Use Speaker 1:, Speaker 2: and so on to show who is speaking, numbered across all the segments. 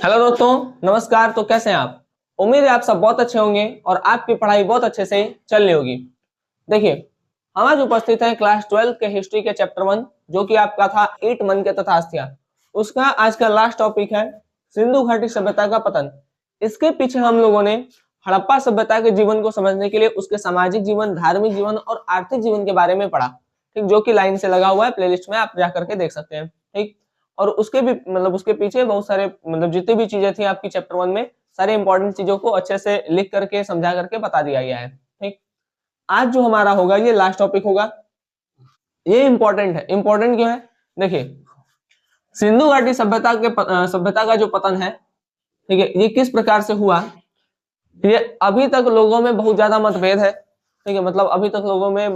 Speaker 1: Hello दोस्तों, नमस्कार। तो कैसे हैं आप? उम्मीद है आप सब बहुत अच्छे होंगे और आपकी पढ़ाई बहुत अच्छे से चल रही होगी। देखिए, हम आज उपस्थित हैं क्लास 12 के हिस्ट्री के चैप्टर 1, जो कि आपका था ईट मन के तथास्थिया। उसका आज का लास्ट टॉपिक है सिंधु घाटी सभ्यता का पतन। इसके पीछे हम लोगों ने हड़प्पा सभ्यता के जीवन को समझने के लिए उसके सामाजिक जीवन, धार्मिक जीवन और आर्थिक जीवन के बारे में पढ़ा। ठीक, जो कि लाइन से लगा हुआ है, प्लेलिस्ट में आप जाकर के देख सकते हैं। ठीक, और उसके भी उसके पीछे बहुत सारे जितनी भी चीजें थी आपकी चैप्टर 1 में, सारे इंपॉर्टेंट चीजों को अच्छे से लिख करके समझा करके बता दिया गया है। ठीक, आज जो हमारा होगा ये लास्ट टॉपिक होगा। ये इंपॉर्टेंट है। इंपॉर्टेंट क्यों है? देखिए, सिंधु घाटी सभ्यता का जो पतन है, ठीक है, ये किस प्रकार से हुआ। ये अभी तक लोगों में बहुत ज्यादा मतभेद है। ठीक है, मतलब अभी तक लोगों में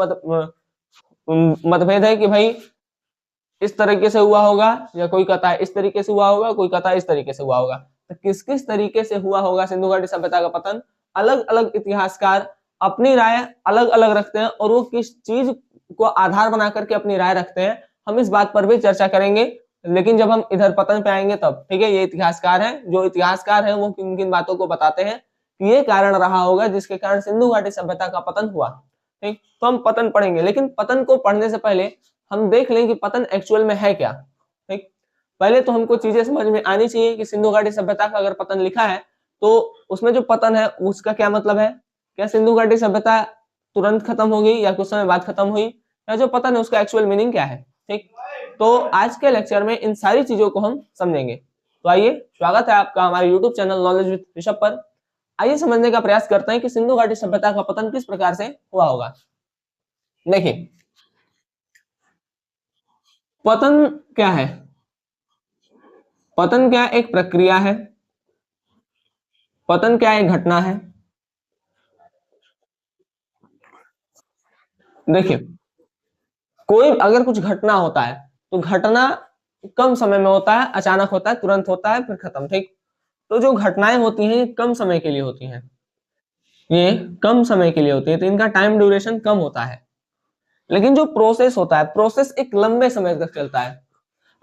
Speaker 1: मतभेद है कि भाई इस तरीके से हुआ होगा, या कोई कहता है इस तरीके से हुआ होगा, कोई कहता है इस तरीके से हुआ होगा। तो किस किस तरीके से हुआ होगा सिंधु घाटी सभ्यता का पतन, अलग अलग इतिहासकार अपनी राय अलग अलग रखते हैं, और वो किस चीज को आधार बना करके अपनी राय रखते हैं, हम इस बात पर भी चर्चा करेंगे। लेकिन जब हम इधर पतन पे आएंगे तब, ठीक है, ये इतिहासकार हैं, जो इतिहासकार हैं वो किन किन बातों को बताते हैं कि ये कारण रहा होगा जिसके कारण सिंधु घाटी सभ्यता का पतन हुआ। ठीक, तो हम पतन पढ़ेंगे, लेकिन पतन को पढ़ने से पहले हम देख लें कि पतन एक्चुअल में है क्या। ठीक, पहले तो हमको चीजें समझ में आनी चाहिए कि सिंधु घाटी सभ्यता का अगर पतन लिखा है तो उसमें जो पतन है उसका क्या मतलब है। क्या सिंधु घाटी सभ्यता तुरंत खत्म हो गई या कुछ समय बाद खत्म हुई, या जो पतन है उसका एक्चुअल मीनिंग क्या है। ठीक, तो आज के लेक्चर में इन सारी चीजों को हम समझेंगे। तो आइए, स्वागत है आपका हमारे YouTube channel knowledge with Rishabh पर। आइए समझने का प्रयास करते हैं कि सिंधु घाटी सभ्यता का पतन किस प्रकार से हुआ होगा। देखिए, पतन क्या है? पतन क्या एक प्रक्रिया है? पतन क्या एक घटना है? देखिए, कोई अगर कुछ घटना होता है तो घटना कम समय में होता है, अचानक होता है, तुरंत होता है, फिर खत्म। ठीक, तो जो घटनाएं होती हैं ये कम समय के लिए होती हैं। ये कम समय के लिए होती है तो इनका टाइम ड्यूरेशन कम होता है। लेकिन जो प्रोसेस होता है, प्रोसेस एक लंबे समय तक चलता है।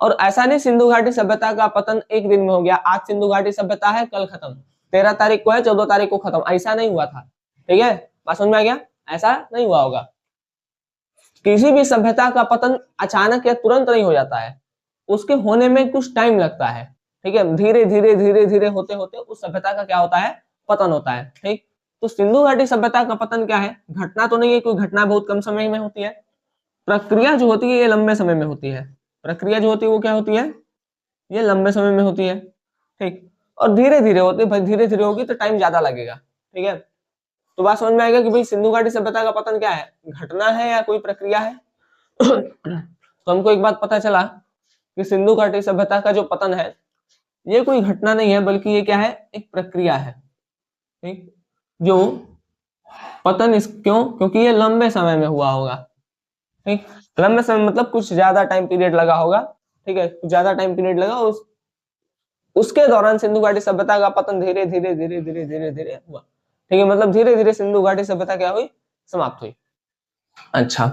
Speaker 1: और ऐसा नहीं सिंधु घाटी सभ्यता का पतन एक दिन में हो गया, आज सिंधु घाटी सभ्यता है कल खत्म, 13 तारीख को है 14 तारीख को खत्म, ऐसा नहीं हुआ था। ठीक है, बात समझ में आ गया? ऐसा नहीं हुआ होगा। किसी भी सभ्यता का पतन अचानक या तुरंत नहीं हो जाता है, उसके होने में कुछ टाइम लगता है। ठीक है, धीरे धीरे धीरे धीरे होते होते उस सभ्यता का क्या होता है, पतन होता है। ठीक, तो सिंधु घाटी सभ्यता का पतन क्या है? घटना तो नहीं है, कोई घटना बहुत कम समय में होती है। प्रक्रिया जो होती है ये लंबे समय में होती है। प्रक्रिया जो होती है वो क्या होती है? ये लंबे समय में होती है। ठीक, और धीरे धीरे होती है, भाई धीरे धीरे होगी तो टाइम ज्यादा लगेगा। ठीक है, तो बात समझ में आएगा कि भाई सिंधु घाटी सभ्यता का पतन क्या है, घटना है या कोई प्रक्रिया है। तो हमको एक बात पता चला कि सिंधु घाटी सभ्यता का जो पतन है ये कोई घटना नहीं है, बल्कि ये क्या है, एक प्रक्रिया है। ठीक, जो पतन इस क्यों, क्योंकि ये लंबे समय में हुआ होगा। ठीक, लंबे समय मतलब कुछ ज्यादा टाइम पीरियड लगा होगा। ठीक है, कुछ ज्यादा टाइम पीरियड लगा, उसके दौरान सिंधु घाटी सभ्यता का पतन धीरे धीरे धीरे धीरे धीरे धीरे हुआ। ठीक है, मतलब धीरे धीरे सिंधु घाटी सभ्यता क्या हुई, समाप्त हुई। अच्छा,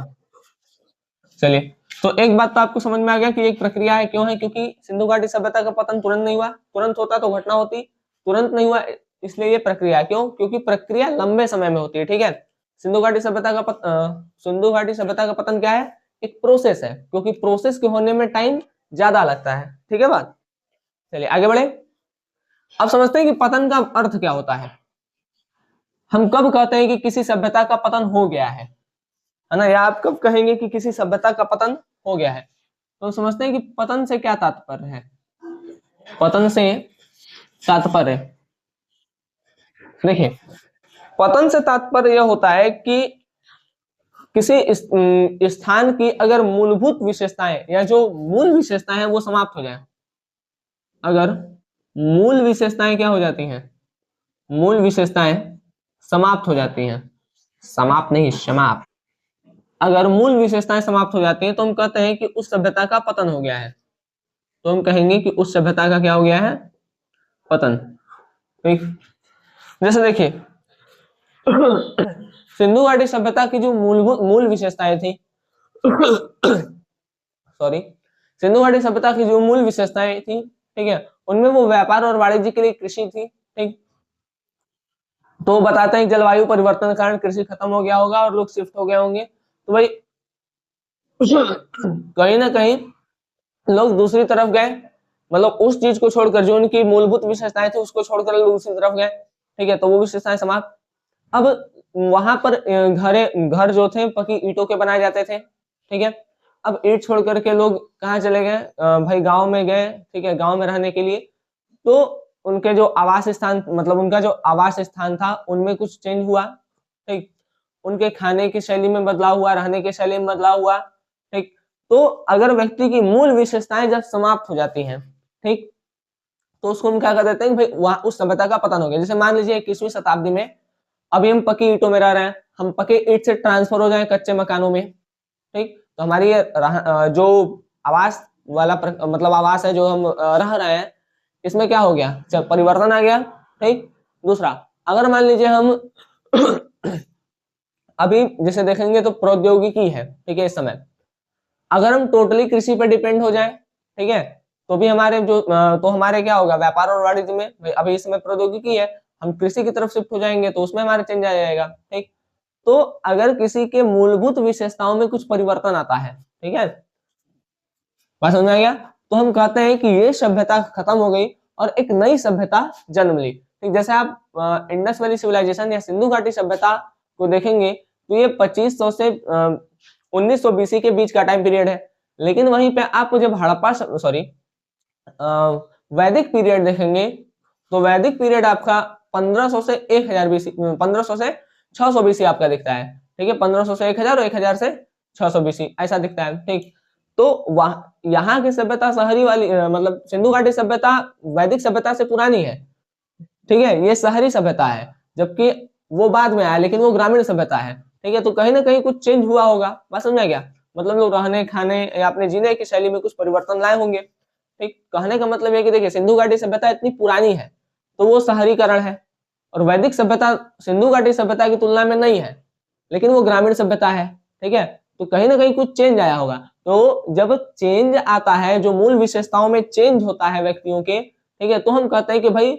Speaker 1: चलिए, तो एक बात तो आपको समझ में आ गया कि एक प्रक्रिया है। क्यों है? क्योंकि सिंधु घाटी सभ्यता का पतन तुरंत नहीं हुआ, तुरंत होता तो घटना होती, तुरंत नहीं हुआ, इसलिए ये प्रक्रिया। क्यों? क्योंकि प्रक्रिया लंबे समय में होती है। ठीक है, सिंधु घाटी सभ्यता का सिंधु घाटी सभ्यता का पतन क्या है, एक प्रोसेस है, क्योंकि प्रोसेस के होने में टाइम ज्यादा लगता है। ठीक है बात, चलिए आगे बढ़े। अब समझते हैं कि पतन का अर्थ क्या होता है। हम कब कहते हैं कि किसी सभ्यता का पतन हो गया है ना, या आप कब कहेंगे कि किसी सभ्यता का पतन हो गया है, तो समझते हैं कि पतन से क्या तात्पर्य है। पतन से तात्पर्य, देखिए, पतन से तात्पर्य यह होता है कि किसी स्थान की अगर मूलभूत विशेषताएं या जो मूल विशेषताएं हैं वो समाप्त हो जाए। अगर मूल विशेषताएं क्या हो जाती हैं, मूल विशेषताएं समाप्त हो जाती हैं, समाप्त नहीं, समाप्त। अगर मूल विशेषताएं समाप्त हो जाती हैं तो हम कहते हैं कि उस सभ्यता का पतन हो गया है। तो हम कहेंगे कि उस सभ्यता का क्या हो गया है, पतन। ठीक, जैसे देखिए, सिंधु घाटी सभ्यता की जो मूल विशेषताएं थी, सॉरी, सिंधु घाटी सभ्यता की जो मूल विशेषताएं थी, ठीक है, उनमें वो व्यापार और वाणिज्य के लिए कृषि थी, ठीक। तो बताते हैं जलवायु परिवर्तन के कारण कृषि खत्म हो गया होगा और लोग शिफ्ट हो गए होंगे, तो भाई कहीं ना कहीं लोग दूसरी तरफ गए, मतलब उस चीज को छोड़कर जो उनकी मूलभूत विशेषताएं थी उसको छोड़कर लोग दूसरी तरफ गए, ठीक है, तो वो विशेषताएं समाप्त। अब वहां पर घर जो थे पक्की ईंटों के बनाए जाते थे, ठीक है। अब ईंट छोड़ करके लोग कहाँ चले गए, भाई गांव में गए, ठीक है, गांव में रहने के लिए। तो उनके जो आवास स्थान, मतलब उनका जो आवास स्थान था उनमें कुछ चेंज हुआ, ठीक। उनके खाने की शैली में बदलाव हुआ, रहने की शैली में बदलाव हुआ, ठीक। तो अगर व्यक्ति की मूल विशेषताएं जब समाप्त हो जाती हैं, ठीक, तो उसको हम क्या कर देते हैं भाई वहां उस सभ्यता का पतन हो गया। जैसे मान लीजिए 21वीं शताब्दी में अभी हम पक्की ईंटों में रह रहे हैं, हम पक्के ईंट से ट्रांसफर हो जाए कच्चे मकानों में, ठीक, तो हमारी जो आवास वाला मतलब आवास है जो हम रह रहे हैं, इसमें क्या हो गया, जब परिवर्तन आ गया, ठीक। दूसरा, अगर मान लीजिए हम अभी जैसे देखेंगे तो प्रौद्योगिकी है, ठीक है, इस समय अगर हम टोटली कृषि पर डिपेंड हो जाए, ठीक है, तो भी हमारे जो तो हमारे क्या होगा, व्यापार और वाणिज्य में अभी इस समय प्रौद्योगिकी है, हम कृषि की तरफ शिफ्ट हो जाएंगे तो उसमें हमारे चेंज आ जाएगा, ठीक। तो अगर किसी के मूलभूत विशेषताओं में कुछ परिवर्तन आता है, ठीक है, बात समझ में आ गया, तो हम कहते हैं कि ये सभ्यता खत्म हो गई और एक नई सभ्यता जन्म ली, ठीक। जैसे आप इंडस वैली सिविलाइजेशन या सिंधु घाटी सभ्यता को देखेंगे तो ये 2500 से 1900 बीसी के बीच का टाइम पीरियड है। लेकिन वहीं पे आप जब हड़प्पा सॉरी वैदिक पीरियड देखेंगे तो वैदिक पीरियड आपका 1500 से 1000 बीसी, 1500 से 600 बीसी आपका दिखता है, ठीक है, 1500 से 1000 और 1000 से 600 बीसी ऐसा दिखता है, ठीक। तो वहां यहाँ की सभ्यता शहरी वाली मतलब सिंधु घाटी सभ्यता वैदिक सभ्यता से पुरानी है, ठीक है, ये शहरी सभ्यता है, जबकि वो बाद में आया लेकिन वो ग्रामीण सभ्यता है, ठीक है। तो कहीं ना कहीं कुछ चेंज हुआ होगा, बात समझ में गया, मतलब लोग रहने खाने या अपने जीने की शैली में कुछ परिवर्तन लाए होंगे, ठीक। कहने का मतलब है कि देखिए सिंधु घाटी सभ्यता इतनी पुरानी है तो वो शहरीकरण है, और वैदिक सभ्यता सिंधु घाटी सभ्यता की तुलना में नहीं है लेकिन वो ग्रामीण सभ्यता है, ठीक है। तो कहीं ना कहीं कुछ चेंज आया होगा, तो जब चेंज आता है, जो मूल विशेषताओं में चेंज होता है व्यक्तियों के, ठीक है, तो हम कहते हैं कि भाई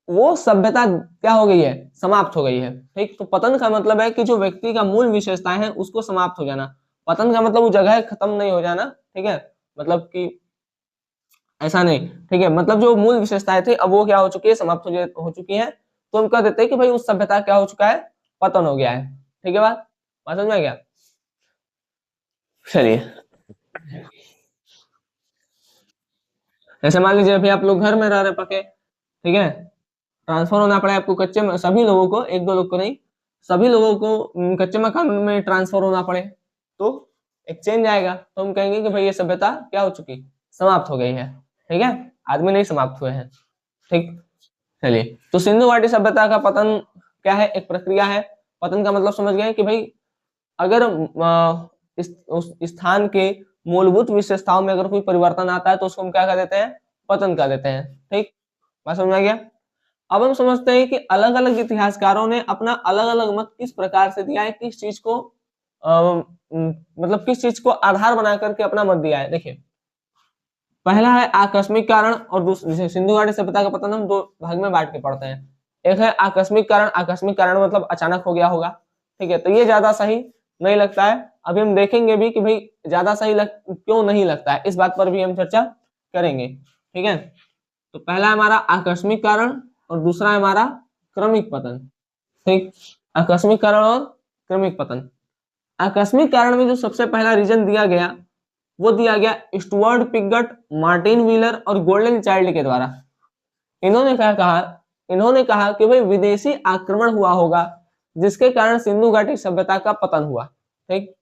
Speaker 1: वो सभ्यता क्या हो गई है, समाप्त हो गई है, ठीक। तो पतन का मतलब है कि जो व्यक्ति का मूल विशेषताएं हैं उसको समाप्त हो जाना, पतन का मतलब वो जगह खत्म नहीं हो जाना, ठीक है, मतलब कि ऐसा नहीं, ठीक है, मतलब जो मूल विशेषताएं थी अब वो क्या हो चुकी है, समाप्त हो चुकी है, तो हम कह देते हैं कि भाई उस सभ्यता क्या हो चुका है, पतन हो गया है, ठीक है, बात समझ में आ गया। चलिए, जैसे मान लीजिए अभी आप लोग घर में रह रहे पके, ठीक है, ट्रांसफर होना पड़ा आपको कच्चे में, सभी लोगों को, एक दो लोग को नहीं, सभी लोगों को कच्चे मकान में ट्रांसफर होना पड़े तो एक चेंज आएगा, तो हम कहेंगे कि भाई ये सभ्यता क्या हो चुकी, समाप्त हो गई है, ठीक है, आदमी नहीं समाप्त हुए हैं, ठीक। चलिए, तो सिंधु घाटी सभ्यता का पतन क्या है, एक प्रक्रिया है। पतन का मतलब समझ गए कि भाई अगर उस स्थान के मूलभूत विशेषताओं में अगर कोई परिवर्तन आता है तो उसको हम क्या कर देते हैं, पतन कर देते हैं, ठीक, बात समझ में आ गया। अब हम समझते हैं कि अलग अलग इतिहासकारों ने अपना अलग अलग मत किस प्रकार से दिया है, किस चीज को मतलब किस चीज को आधार बना करके अपना मत दिया है। देखिए, पहला है आकस्मिक कारण और दूसरे सिंधु घाटी सभ्यता का पतन हम दो भाग में बांट के पढ़ते हैं। एक है आकस्मिक कारण, आकस्मिक कारण मतलब अचानक हो गया होगा, ठीक है, तो ये ज्यादा सही नहीं लगता है। अभी हम देखेंगे भी कि भाई ज्यादा सही क्यों नहीं लगता है, इस बात पर भी हम चर्चा करेंगे, ठीक है। तो पहला है हमारा आकस्मिक कारण और दूसरा है हमारा क्रमिक पतन, ठीक। आकस्मिक कारण और क्रमिक पतन। आकस्मिक कारण में जो सबसे पहला रीजन दिया गया वो दिया गया स्टुअर्ट पिगट, मार्टिन व्हीलर और गोल्डन चाइल्ड के द्वारा। इन्होंने क्या कहा, इन्होंने कहा कि भाई विदेशी आक्रमण हुआ होगा जिसके कारण सिंधु घाटी सभ्यता का पतन हुआ, ठीक।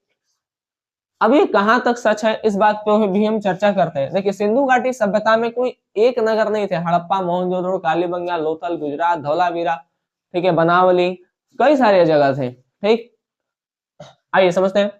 Speaker 1: अब ये कहां तक सच है इस बात पे भी हम चर्चा करते हैं। देखिए, सिंधु घाटी सभ्यता में कोई एक नगर नहीं थे, हड़प्पा, मोहनजोदड़ो, कालीबंगा, लोथल, गुजरात, धौलावीरा, ठीक है, बनावली, कई सारे जगह थे, ठीक। आइए समझते हैं।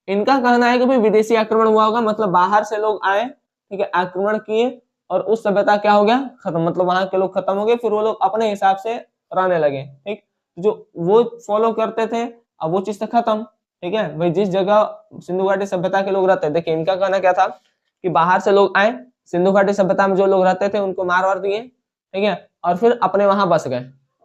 Speaker 1: इनका कहना है कि भाई विदेशी आक्रमण हुआ होगा, मतलब बाहर से लोग आए, ठीक है, आक्रमण किए और उस सभ्यता क्या हो गया, खत्म, मतलब वहां के लोग खत्म हो गए, फिर वो लोग अपने हिसाब से रहने लगे, ठीक। जो वो फॉलो करते थे अब वो चीज तो खत्म, ठीक है। भाई जिस जगह सिंधु घाटी सभ्यता के लोग रहते हैं, देखिए इनका कहना क्या था कि बाहर से लोग आए, सिंधु घाटी सभ्यता में जो लोग रहते थे उनको मार वार दिए, ठीक है, और फिर अपने वहां बस गए।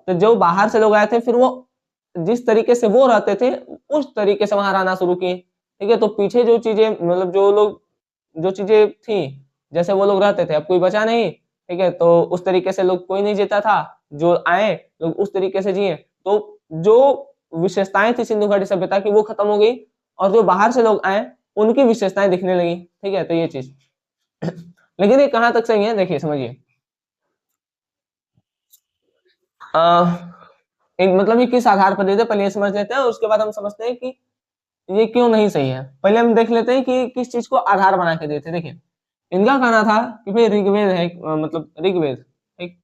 Speaker 1: तो जो बाहर से लोग आए थे फिर वो जिस तरीके से वो रहते थे उस तरीके से वहां रहना शुरू किए, ठीक है। तो पीछे जो चीजें मतलब जो लोग जो चीजें थी जैसे वो लोग रहते थे अब कोई बचा नहीं, ठीक है, तो उस तरीके से लोग कोई नहीं जीता था, जो आए लोग उस तरीके से जिए, तो जो विशेषताएं थी सिंधु घाटी सभ्यता की वो खत्म हो गई, और जो बाहर से लोग आए उनकी विशेषताएं दिखने लगी, ठीक है। तो ये चीज लेकिन ये कहां तक सही है देखिए समझिए, एक मतलब ये किस आधार पर देते हैं पहले ये समझ लेते हैं, और उसके बाद हम समझते हैं कि ये क्यों नहीं सही है। पहले हम देख लेते हैं कि किस चीज को आधार बना के देते हैं। देखिए इनका कहना था कि भाई ऋग्वेद है, मतलब ऋग्वेद, ठीक,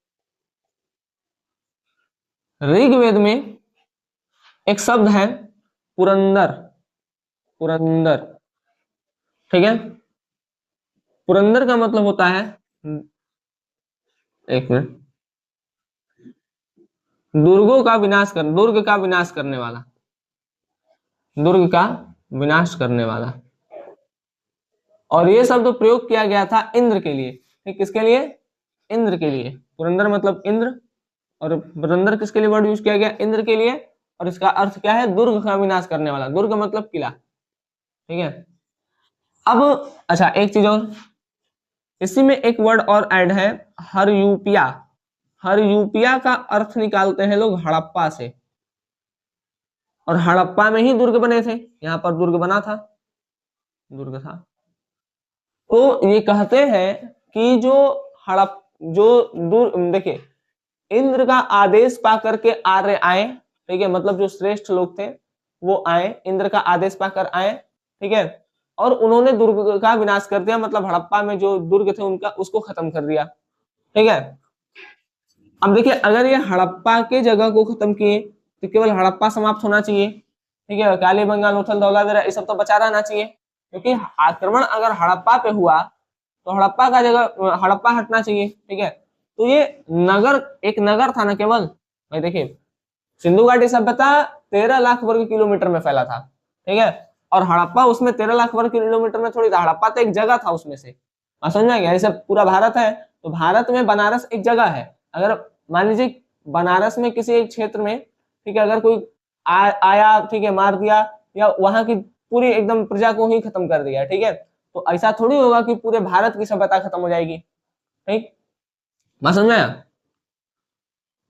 Speaker 1: ऋग्वेद में एक शब्द है पुरंदर, पुरंदर, ठीक है। पुरंदर का मतलब होता है, एक मिनट, दुर्गों का विनाश कर, दुर्ग का विनाश करने वाला, दुर्ग का विनाश करने वाला। और ये शब्द प्रयोग किया गया था इंद्र के लिए, ठीक, किसके लिए, इंद्र के लिए। पुरंदर मतलब इंद्र, और पुरंदर किसके लिए वर्ड यूज किया गया, इंद्र के लिए। और इसका अर्थ क्या है, दुर्ग का विनाश करने वाला, दुर्ग मतलब किला, ठीक है। अब अच्छा एक चीज और, इसी में एक वर्ड और ऐड है, हरयूपिया। हरयूपिया का अर्थ निकालते हैं लोग हड़प्पा से, और हड़प्पा में ही दुर्ग बने थे, यहाँ पर दुर्ग बना था, दुर्ग था। तो ये कहते हैं कि जो हड़प जो देखिए इंद्र का आदेश पा करके आर्य आए, ठीक है, मतलब जो श्रेष्ठ लोग थे वो आए, इंद्र का आदेश पाकर आए, ठीक है, और उन्होंने दुर्ग का विनाश कर दिया, मतलब हड़प्पा में जो दुर्ग थे उनका उसको खत्म कर दिया, ठीक है। अब देखिए अगर ये हड़प्पा के जगह को खत्म किए तो केवल हड़प्पा समाप्त होना चाहिए, ठीक है, कालीबंगा, लोथल, धौलावीरा ये सब तो बचा रहना चाहिए, क्योंकि आक्रमण अगर हड़प्पा पे हुआ तो हड़प्पा का जगह हड़प्पा हटना चाहिए, ठीक है। तो ये नगर, एक नगर था ना केवल, भाई देखिए सिंधु घाटी सभ्यता 13 लाख वर्ग किलोमीटर में फैला था, ठीक है, और हड़प्पा उसमें 13 लाख वर्ग किलोमीटर में थोड़ी था, हड़प्पा तो एक जगह था उसमें से, समझ में आ गया। जैसे पूरा भारत है तो भारत में बनारस एक जगह है, अगर मान लीजिए बनारस में किसी एक क्षेत्र में, ठीक है, अगर कोई आया, ठीक है, मार दिया, या वहां की पूरी एकदम प्रजा को ही खत्म कर दिया, ठीक है, तो ऐसा थोड़ी होगा कि पूरे भारत की सभ्यता खत्म हो जाएगी, ठीक, बात समझ में आया।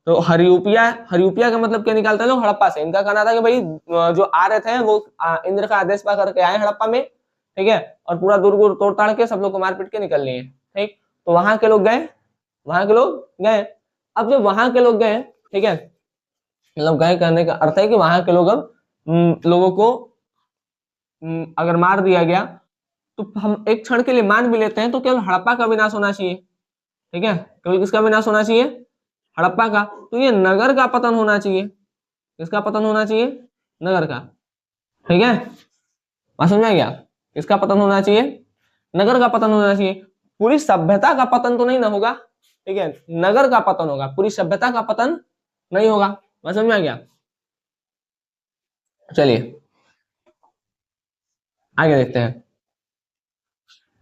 Speaker 1: तो हरियूपिया, हरियूपिया का मतलब क्या निकालते हैं लोग, हड़प्पा से। इनका कहना था कि भाई जो आ रहे थे वो इंद्र का आदेश पा करके आए हड़प्पा में, ठीक है, और पूरा दुर्ग तोड़ ताड़ के सब लोग को मार पीट के निकल लिए, ठीक। तो वहां के लोग गए, वहां के लोग गए, अब जब वहां के लोग गए, ठीक है, मतलब गए कहने का अर्थ है कि वहां के लोग अब लोगों को अगर मार दिया गया तो हम एक क्षण के लिए मान भी लेते हैं तो केवल हड़प्पा का विनाश होना चाहिए, ठीक है, केवल किसका विनाश होना चाहिए, हड़प्पा का। तो ये नगर का पतन होना चाहिए, किसका पतन होना चाहिए, नगर का, ठीक है, बात समझ में आ गया, किसका पतन होना चाहिए, नगर का पतन होना चाहिए। पूरी सभ्यता का पतन तो नहीं ना होगा, ठीक है, नगर का पतन होगा, पूरी सभ्यता का पतन नहीं होगा, बात समझ में आ गया। चलिए आगे देखते हैं।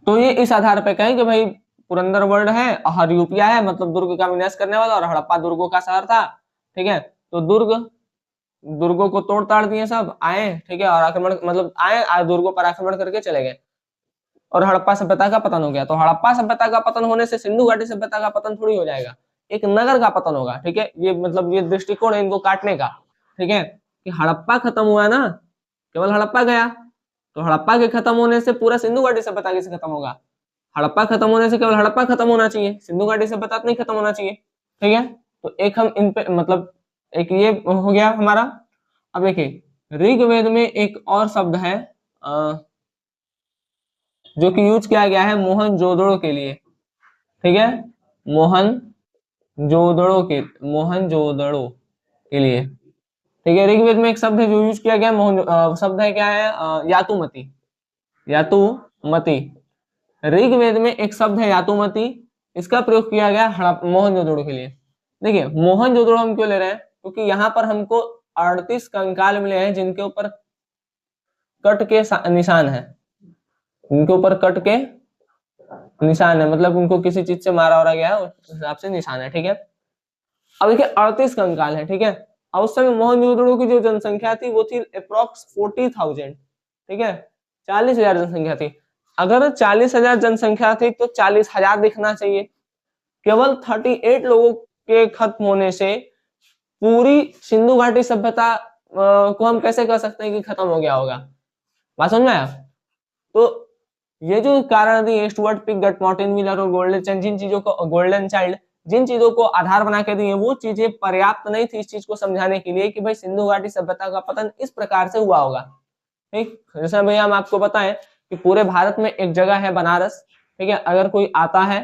Speaker 1: तो ये इस आधार पे कहें कि भाई पुरंदर वर्ड है और हरयूपिया है, मतलब दुर्ग का विनाश करने वाला, और हड़प्पा दुर्गों का शहर था, ठीक है। तो दुर्गों को तोड़ ताड़ दिए, सब आए, ठीक है, और आक्रमण मतलब आए दुर्गों पर आक्रमण करके चले गए, और हड़प्पा सभ्यता का पतन हो गया। तो हड़प्पा सभ्यता का पतन होने से सिंधु घाटी सभ्यता का पतन थोड़ी हो जाएगा, एक नगर का पतन होगा, ठीक है। ये मतलब ये दृष्टिकोण है इनको काटने का, ठीक है, कि हड़प्पा खत्म हुआ ना, केवल हड़प्पा गया, तो हड़प्पा के खत्म होने से पूरा सिंधु घाटी सभ्यता कैसे खत्म होगा, हड़प्पा खत्म होने से केवल हड़प्पा खत्म होना चाहिए, सिंधु घाटी सभ्यता नहीं खत्म होना चाहिए, ठीक है। तो एक हम इन पे मतलब एक ये हो गया हमारा। अब देखिए ऋग्वेद में एक और शब्द है जो कि यूज किया गया है मोहनजोदड़ो के लिए, ठीक है, मोहनजोदड़ो के लिए, ठीक है। ऋग्वेद में एक शब्द है जो यूज किया गया शब्द है क्या है, यातुमती, यातुमती। ऋग्वेद में एक शब्द है यातुमती, इसका प्रयोग किया गया मोहनजोदड़ो के लिए। देखिए मोहनजोदड़ो हम क्यों ले रहे हैं, क्योंकि यहाँ पर हमको 38 कंकाल मिले हैं जिनके ऊपर कट के निशान है, जिनके ऊपर कट के निशान है, मतलब उनको किसी चीज से मारा वारा गया है, उस हिसाब से निशान है, ठीक है। अब देखिए 38 कंकाल है, ठीक है। अब उस समय मोहनजोदड़ो की जो जनसंख्या थी वो थी अप्रोक्स 40,000, ठीक है, 40,000 जनसंख्या थी। अगर 40,000 जनसंख्या थी तो 40,000 दिखना चाहिए। केवल 38 लोगों के खत्म होने से पूरी सिंधु घाटी सभ्यता को हम कैसे कह सकते हैं कि खत्म हो गया होगा? बात समझ में आया? तो ये जो कारण थी, स्टुअर्ट पिगट, मॉर्टिन मिलर और गोल्डन चाइल्ड, जिन चीजों को आधार बना के दिए, वो चीजें पर्याप्त नहीं थी इस चीज को समझाने के लिए कि भाई सिंधु घाटी सभ्यता का पतन इस प्रकार से हुआ होगा, ठीक। जैसे भैया हम आपको बताएं कि पूरे भारत में एक जगह है बनारस, ठीक है, अगर कोई आता है,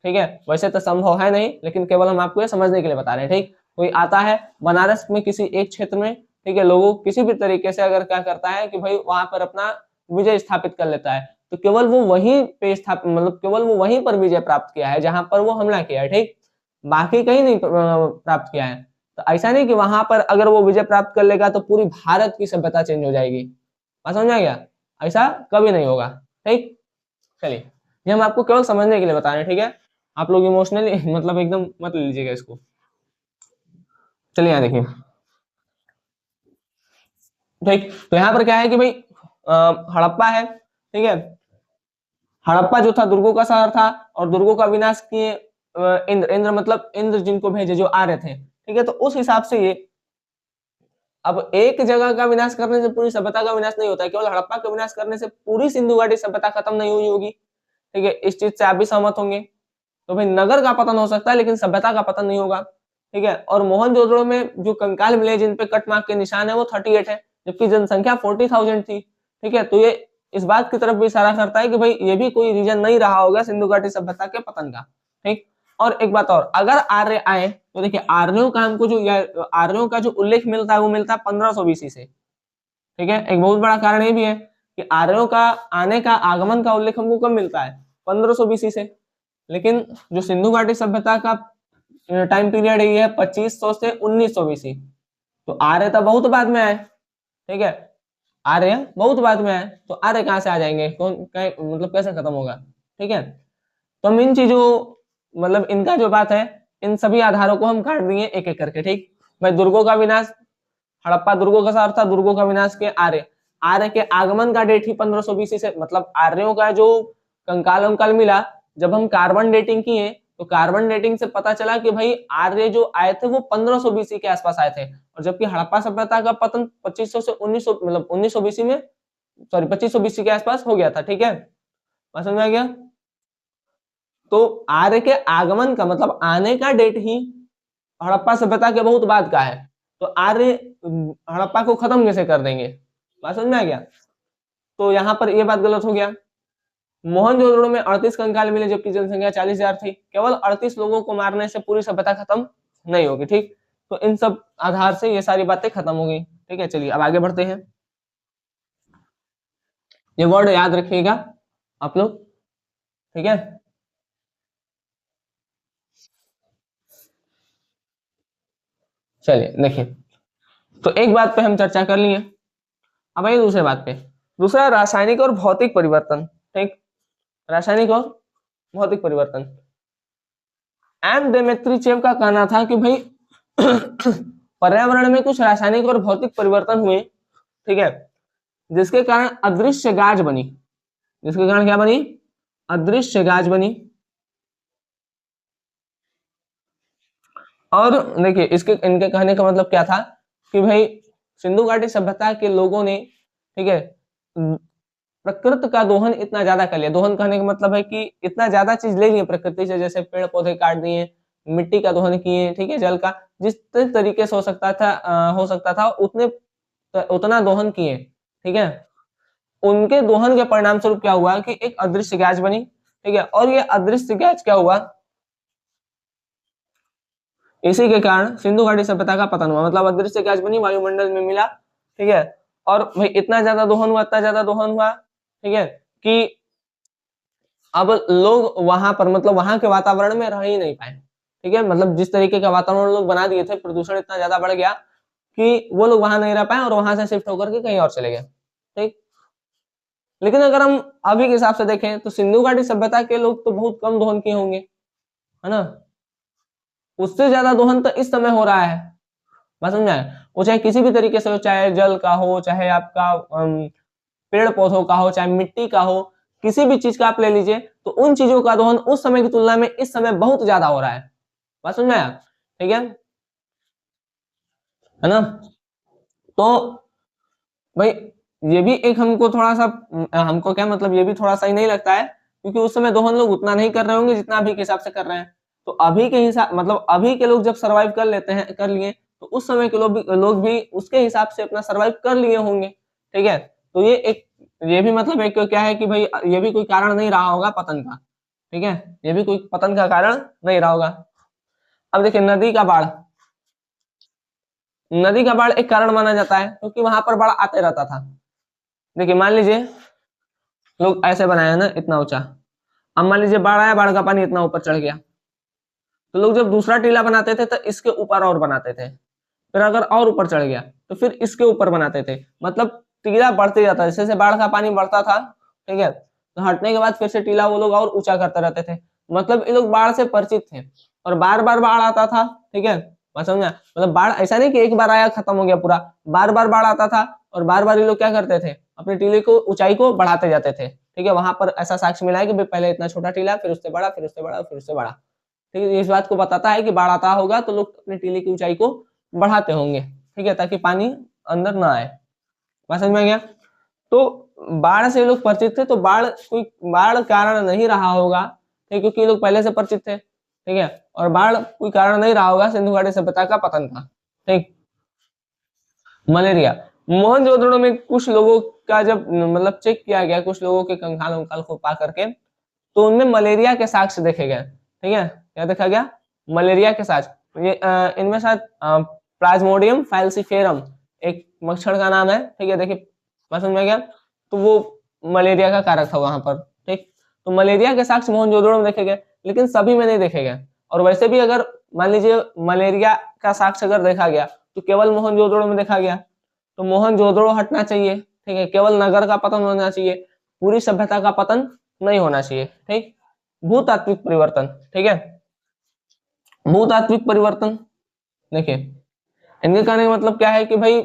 Speaker 1: ठीक है, वैसे तो संभव है नहीं, लेकिन केवल हम आपको ये समझने के लिए बता रहे हैं, ठीक। कोई आता है बनारस में किसी एक क्षेत्र में, ठीक है, लोगों किसी भी तरीके से अगर क्या करता है कि भाई वहां पर अपना विजय स्थापित कर लेता है, तो केवल वो वहीं पे स्थापित, मतलब केवल वो वहीं पर विजय प्राप्त किया है जहां पर वो हमला किया है, ठीक। बाकी कहीं नहीं प्राप्त किया है। तो ऐसा नहीं कि वहां पर अगर वो विजय प्राप्त कर लेगा तो पूरी भारत की सभ्यता चेंज हो जाएगी। बात समझ आ गया? ऐसा कभी नहीं होगा, ठीक। चलिए, ये हम आपको केवल समझने के लिए बता रहे हैं, ठीक है। आप लोग इमोशनली मतलब एकदम मत लीजिएगा इसको। चलिए यहाँ देखिए, ठीक। तो यहाँ पर क्या है कि भाई हड़प्पा है, ठीक है। हड़प्पा जो था दुर्गों का शहर था, और दुर्गों का विनाश किए इंद्र मतलब इंद्र जिनको भेजे जो आ रहे थे, ठीक है। तो उस हिसाब से ये, अब एक जगह का विनाश करने से पूरी सभ्यता का विनाश नहीं होता है, केवल हड़प्पा का विनाश करने से पूरी सिंधु घाटी सभ्यता खत्म नहीं हुई होगी, ठीक है। इस चीज से आप भी सहमत होंगे। तो भाई नगर का पतन हो सकता है लेकिन सभ्यता का पतन नहीं होगा, ठीक है। और मोहनजोदड़ो में जो कंकाल मिले जिन पे कट मार्क के निशान है वो 38 है, जबकि जनसंख्या 40,000 थी, ठीक है। तो ये इस बात की तरफ भी इशारा करता है कि भाई ये भी कोई रीजन नहीं रहा होगा सिंधु घाटी सभ्यता के पतन का, ठीक। और एक बात और, अगर आर्य आए तो देखिए आर्यों का हमको जो आर्यों का जो उल्लेख मिलता है वो मिलता है 1500 बीसी से, ठीक है। एक बहुत बड़ा कारण ये भी है कि आर्यों का आने का, आगमन का उल्लेख हमको कब मिलता है? 1500 बीसी से। लेकिन जो सिंधु घाटी सभ्यता का टाइम पीरियड है 2500 से 1900 बीसी। तो आर्य तो बहुत बाद में आए, ठीक है, आर्य बहुत बाद में आए, तो आर्य कहाँ से आ जाएंगे, कौन मतलब कैसे खत्म होगा, ठीक है। तो हम इन चीजों, मतलब इनका जो बात है, इन सभी आधारों को हम काट दिए एक एक करके, ठीक। भाई दुर्गों का विनाश, हड़प्पा दुर्गों का अर्थ था दुर्गों का विनाश के आर्य, आर्य के आगमन का डेट ही 1500 बीसी से, मतलब आर्यों का जो कंकाल अंकाल मिला, जब हम कार्बन डेटिंग किए तो कार्बन डेटिंग से पता चला कि भाई आर्य जो आए थे वो 1500 बीसी के आसपास आए थे, और जबकि हड़प्पा सभ्यता का पतन 2500 से 1900 मतलब 1900 बीसी में, सॉरी 2500 बीसी के आसपास हो गया था, ठीक है। समझ में आ गया? तो आर्य के आगमन का मतलब आने का डेट ही हड़प्पा सभ्यता के बहुत बाद का है, तो आर्य हड़प्पा को खत्म कैसे कर देंगे? बात समझ में आ गया? तो यहाँ पर ये बात गलत हो गया। मोहनजोदड़ो में 38 कंकाल मिले जबकि जनसंख्या 40,000 थी, केवल 38 लोगों को मारने से पूरी सभ्यता खत्म नहीं होगी, ठीक। तो इन सब आधार से ये सारी बातें खत्म हो गई, ठीक है। चलिए अब आगे बढ़ते हैं, ये वर्ड याद रखिएगा आप लोग, ठीक है। चलिए देखिए, तो एक बात पे हम चर्चा कर लिए, अब आइए दूसरे बात पे। दूसरा रासायनिक और भौतिक परिवर्तन, ठीक। रासायनिक और भौतिक परिवर्तन, एम डेमेत्रीचेव का कहना था कि भाई पर्यावरण में कुछ रासायनिक और भौतिक परिवर्तन हुए, ठीक है, जिसके कारण अदृश्य गाज बनी, जिसके कारण क्या बनी? अदृश्य गाज बनी। और देखिए इसके इनके कहने का मतलब क्या था कि भाई सिंधु घाटी सभ्यता के लोगों ने, ठीक है, प्रकृति का दोहन इतना ज्यादा कर लिया। दोहन कहने का मतलब है कि इतना ज्यादा चीज ले लिए प्रकृति से, जैसे पेड़ पौधे काट दिए, मिट्टी का दोहन किए, ठीक है, जल का जिस तरीके से हो सकता था उतना दोहन किए, ठीक है। उनके दोहन के परिणाम स्वरूप क्या हुआ कि एक अदृश्य गैस बनी, ठीक है। और ये अदृश्य गैस क्या हुआ, इसी के कारण सिंधु घाटी सभ्यता का पतन हुआ, मतलब अदृश्य गैस बनी, वायुमंडल में मिला, ठीक है। और भाई इतना ज्यादा दोहन हुआ, इतना ज्यादा दोहन हुआ, ठीक है, कि अब लोग वहां पर मतलब वहां के वातावरण में रह ही नहीं पाए, ठीक है। मतलब जिस तरीके का वातावरण लोग बना दिए थे, प्रदूषण इतना ज्यादा बढ़ गया कि वो लोग वहां नहीं रह पाए और वहां से शिफ्ट होकर के कहीं और चले गए, ठीक। लेकिन अगर हम अभी के हिसाब से देखें तो सिंधु घाटी सभ्यता के लोग तो बहुत कम दोहन किए होंगे, है ना। उससे ज्यादा दोहन तो इस समय हो रहा है, बात समझ आए। वो चाहे किसी भी तरीके से हो, चाहे जल का हो, चाहे आपका पेड़ पौधों का हो, चाहे मिट्टी का हो, किसी भी चीज का आप ले लीजिए, तो उन चीजों का दोहन उस समय की तुलना में इस समय बहुत ज्यादा हो रहा है, बात समझ में आया, ठीक है ना। तो भाई ये भी एक हमको थोड़ा सा, हमको क्या मतलब, ये भी थोड़ा सही नहीं लगता है, क्योंकि उस समय दोहन लोग उतना नहीं कर रहे होंगे जितना अभी के हिसाब से कर रहे हैं। तो अभी के हिसाब मतलब अभी के लोग जब सर्वाइव कर लेते हैं, कर लिए, तो उस समय के लोग भी उसके हिसाब से अपना सर्वाइव कर लिए होंगे, ठीक है। तो ये भी मतलब एक क्या है कि भाई ये भी कोई कारण नहीं रहा होगा पतन का, ठीक है, ये भी कोई पतन का कारण नहीं रहा होगा। अब देखिए नदी का बाढ़ एक कारण माना जाता है, क्योंकि वहां पर बाढ़ आते रहता था। देखिए मान लीजिए लोग ऐसे बनाया ना इतना ऊंचा, अब मान लीजिए बाढ़ आया, बाढ़ का पानी इतना ऊपर चढ़ गया, तो लोग जब दूसरा टीला बनाते थे तो इसके ऊपर और बनाते थे, फिर अगर और ऊपर चढ़ गया तो फिर इसके ऊपर बनाते थे, मतलब टीला बढ़ते जाता, जैसे जैसे बाढ़ का पानी बढ़ता था, ठीक है, तो हटने के बाद फिर से टीला वो लोग और ऊंचा करते रहते थे। मतलब ये लोग बाढ़ से परिचित थे, और बार बार बाढ़ आता था, ठीक है, बात समझा। मतलब बाढ़ ऐसा नहीं कि एक बार आया खत्म हो गया पूरा, बार बार बाढ़ आता था, और बार बार ये लोग क्या करते थे, अपने टीले को ऊंचाई को बढ़ाते जाते थे, ठीक है। वहां पर ऐसा साक्ष्य मिला है कि भाई पहले इतना छोटा टीला, फिर उससे बड़ा, फिर उससे बड़ा, फिर उससे बड़ा, ठीक है। इस बात को बताता है कि बाढ़ आता होगा तो लोग अपने टीले की ऊंचाई को बढ़ाते होंगे, ठीक है, ताकि पानी अंदर ना आए, बात समझ में आ गया। तो बाढ़ से लोग परिचित थे, तो बाढ़ कारण नहीं रहा होगा, ठीक, क्योंकि लोग पहले से परिचित थे, ठीक है, और बाढ़ कोई कारण नहीं रहा होगा सिंधु घाटी सभ्यता का पतन का, ठीक। मलेरिया, मोहनजोदड़ो में कुछ लोगों का जब मतलब चेक किया गया, कुछ लोगों के कंकाल वंकाल को पा करके, तो उनमें मलेरिया के साक्ष्य देखे गए, ठीक है। क्या देखा गया, मलेरिया के साक्ष्य। ये इनमें शायद प्लाज्मोडियम फाल्सिफेरम एक मच्छर का नाम है, ठीक है, देखिए बात समझ में गया। तो वो मलेरिया का कारक था वहां पर, ठीक। तो मलेरिया के साक्ष्य मोहनजोदड़ो में देखे गए, लेकिन सभी में नहीं देखे गए। और वैसे भी अगर मान लीजिए मलेरिया का साक्ष्य अगर देखा गया तो केवल मोहनजोदड़ो में देखा गया, तो मोहनजोदड़ो हटना चाहिए, ठीक है, केवल नगर का पतन होना चाहिए, पूरी सभ्यता का पतन नहीं होना चाहिए, ठीक। भूतात्विक परिवर्तन, ठीक है, भूतात्विक परिवर्तन, देखिए इनके कहने का मतलब क्या है कि भाई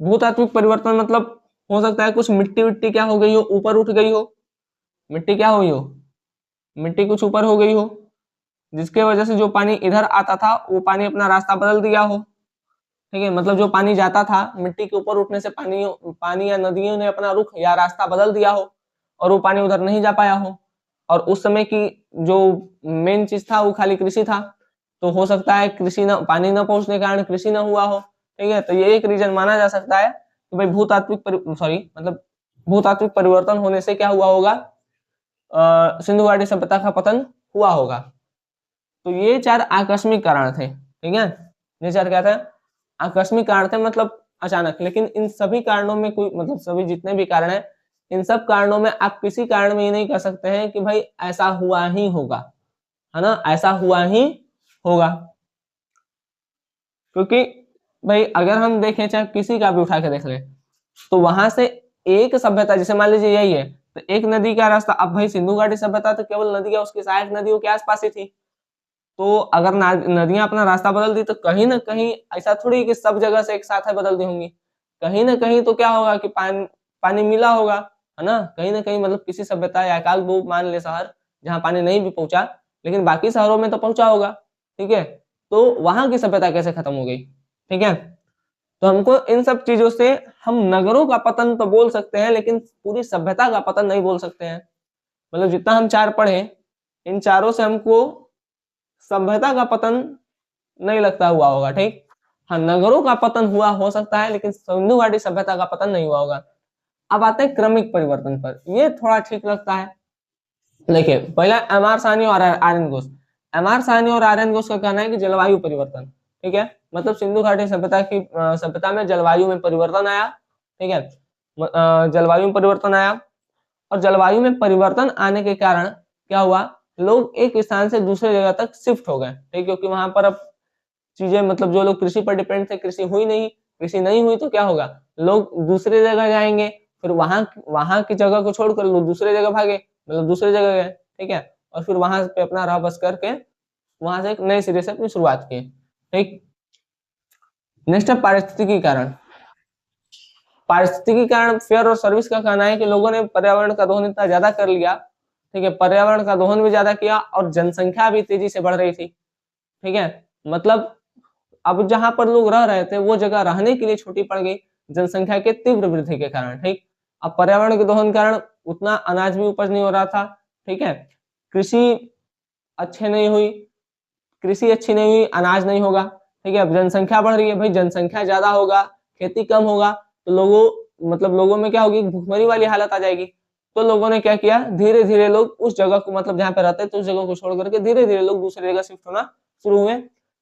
Speaker 1: भूतात्विक परिवर्तन मतलब हो सकता है कुछ मिट्टी विट्टी क्या हो गई हो, ऊपर उठ गई हो, मिट्टी क्या हुई हो, मिट्टी कुछ ऊपर हो गई हो, जिसके वजह से जो पानी इधर आता था वो पानी अपना रास्ता बदल दिया हो, ठीक है। मतलब जो पानी जाता था, मिट्टी के ऊपर उठने से पानी या नदियों ने अपना रुख या रास्ता बदल दिया हो, और वो पानी उधर नहीं जा पाया हो, और उस समय की जो मेन चीज था वो खाली कृषि था, तो हो सकता है कृषि न पानी न पहुंचने के कारण कृषि न हुआ हो, ठीक है। तो ये एक रीजन माना जा सकता है कि भाई सॉरी मतलब भूतात्विक परिवर्तन होने से क्या हुआ होगा, सिंधु घाटी सभ्यता का पतन हुआ होगा। तो ये चार आकस्मिक कारण थे, ठीक है, ये चार क्या थे, आकस्मिक कारण थे, मतलब अचानक। लेकिन इन सभी कारणों में कोई मतलब सभी जितने भी कारण है, इन सब कारणों में आप किसी कारण में ये नहीं कह सकते हैं कि भाई ऐसा हुआ ही होगा, है ना, ऐसा हुआ ही होगा। क्योंकि भाई अगर हम देखें, चाहे किसी का भी उठा के देख ले, तो वहां से एक सभ्यता, जैसे मान लीजिए यही है, तो एक नदी का रास्ता, अब भाई सिंधु घाटी सभ्यता तो केवल नदी या उसकी सहायक नदियों के आसपास ही थी, तो अगर नदियां अपना रास्ता बदल दी तो कहीं ना कहीं ऐसा थोड़ी कि सब जगह से एक साथ है बदल दी होंगी, कहीं ना कहीं तो क्या होगा कि पानी मिला होगा, है ना, कहीं ना कहीं मतलब किसी सभ्यता या एकाध दो मान ले शहर जहाँ पानी नहीं भी पहुंचा, लेकिन बाकी शहरों में तो पहुंचा होगा, ठीक है। तो वहां की सभ्यता कैसे खत्म हो गई, ठीक है। तो हमको इन सब चीजों से हम नगरों का पतन तो बोल सकते हैं, लेकिन पूरी सभ्यता का पतन नहीं बोल सकते हैं। मतलब जितना हम चार पढ़े, इन चारों से हमको सभ्यता का पतन नहीं लगता हुआ होगा, ठीक। हाँ, नगरों का पतन हुआ हो सकता है, लेकिन सिंधु घाटी सभ्यता का पतन नहीं हुआ होगा। अब आते हैं क्रमिक परिवर्तन पर, ये थोड़ा ठीक लगता है। देखिए पहला एम आर साहनी और R N Ghosh. M R Sahni और आर एन घोष का कहना है कि जलवायु परिवर्तन, ठीक है, मतलब सिंधु घाटी सभ्यता में जलवायु में परिवर्तन आया, ठीक है, जलवायु में परिवर्तन आया, और जलवायु में परिवर्तन आने के कारण क्या हुआ, लोग एक स्थान से दूसरे जगह तक शिफ्ट हो गए, ठीक, क्योंकि वहां पर अब चीजें मतलब जो लोग कृषि पर डिपेंड थे, कृषि हुई नहीं, कृषि नहीं हुई तो क्या होगा, लोग दूसरे जगह जाएंगे, फिर वहां की जगह को छोड़कर लोग दूसरे जगह भागे, मतलब दूसरे जगह गए, ठीक है, और फिर वहां पे अपना रह बस करके वहां से एक नए सिरे से अपनी शुरुआत की, ठीक। नेक्स्ट है पारिस्थितिकी कारण। पारिस्थितिकी कारण फेयर और सर्विस का कहना है कि लोगों ने पर्यावरण का दोहन इतना ज्यादा कर लिया, ठीक है, पर्यावरण का दोहन भी ज्यादा किया और जनसंख्या भी तेजी से बढ़ रही थी, ठीक है, मतलब अब जहां पर लोग रह रहे थे वो जगह रहने के लिए छोटी पड़ गई जनसंख्या के तीव्र वृद्धि के कारण, ठीक। अब पर्यावरण के दोहन के कारण उतना अनाज भी उपज नहीं हो रहा था, ठीक है, कृषि अच्छे नहीं हुई, कृषि अच्छी नहीं हुई, अनाज नहीं होगा, ठीक है, अब जनसंख्या बढ़ रही है, भाई जनसंख्या ज्यादा होगा, खेती कम होगा, तो लोगों में क्या होगी, भुखमरी वाली हालत आ जाएगी। तो लोगों ने क्या किया, धीरे धीरे लोग उस जगह को, मतलब जहाँ पे रहते थे उस जगह को छोड़ करके धीरे धीरे लोग दूसरी जगह शिफ्ट होना शुरू हुए,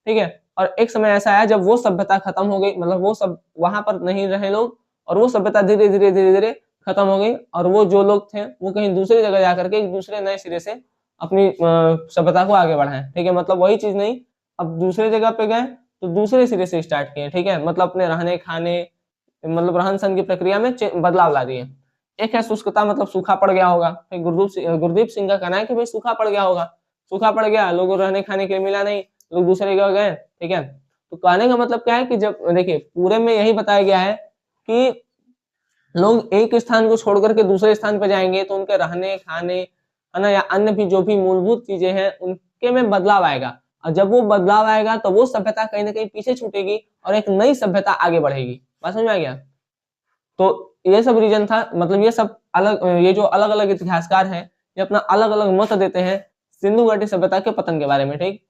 Speaker 1: ठीक है। और एक समय ऐसा आया जब वो सभ्यता खत्म हो गई, मतलब वो सब वहां पर नहीं रहे लोग, और वो सभ्यता धीरे धीरे धीरे धीरे खत्म हो गई, और वो जो लोग थे वो कहीं दूसरी जगह जाकर के एक दूसरे नए सिरे से अपनी सभ्यता को आगे बढ़ाएं, ठीक है, मतलब वही चीज नहीं, अब दूसरे जगह पे गए तो दूसरे सिरे से स्टार्ट किए, ठीक है, मतलब अपने रहने खाने, मतलब रहन सहन की प्रक्रिया में बदलाव ला दिए। एक है शुष्कता, मतलब सूखा पड़ गया होगा, गुरदीप सिंह का कहना है कि भाई सूखा पड़ गया होगा, सूखा पड़ गया, लोगों रहने खाने के लिए मिला नहीं, लोग दूसरे जगह गए, ठीक है। तो कहने का मतलब क्या है कि जब देखिए पूरे में यही बताया गया है कि लोग एक स्थान को छोड़ करके दूसरे स्थान पर जाएंगे तो उनके रहने खाने, है ना, या अन्य भी जो भी मूलभूत चीजें हैं उनके में बदलाव आएगा, और जब वो बदलाव आएगा तो वो सभ्यता कहीं ना कहीं पीछे छूटेगी और एक नई सभ्यता आगे बढ़ेगी। बात समझ में आ गया। तो ये सब रीजन था, मतलब ये सब अलग, ये जो अलग अलग इतिहासकार हैं ये अपना अलग अलग मत देते हैं सिंधु घाटी सभ्यता के पतन के बारे में, ठीक।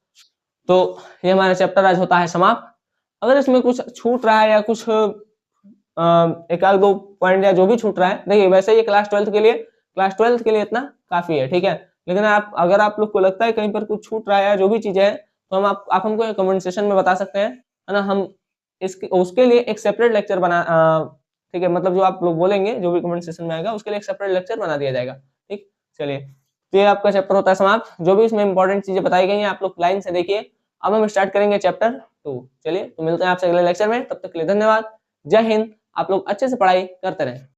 Speaker 1: तो ये हमारा चैप्टर आज होता है समाप्त। अगर इसमें कुछ छूट रहा है या कुछ एक आध दो पॉइंट या जो भी छूट रहा है, देखिए वैसे ये क्लास ट्वेल्थ के लिए इतना काफी है, ठीक है, लेकिन अगर आप लोग को लगता है कहीं पर कुछ छूट रहा है या जो भी चीजें हैं तो आप हमको कमेंट सेशन में बता सकते हैं, है ना, हम उसके लिए एक सेपरेट लेक्चर बना, ठीक है, मतलब जो आप लोग बोलेंगे जो भी कमेंट सेशन में आएगा उसके लिए एक सेपरेट लेक्चर बना दिया जाएगा, ठीक। चलिए, तो ये आपका चैप्टर होता है समाप्त। जो भी इसमें इंपॉर्टेंट चीजें बताई गई हैं आप लोग लाइन से देखिए। अब हम स्टार्ट करेंगे चैप्टर 2। चलिए, तो मिलते हैं आपसे अगले लेक्चर में, तब तक के लिए धन्यवाद। जय हिंद। आप लोग अच्छे से पढ़ाई करते रहें।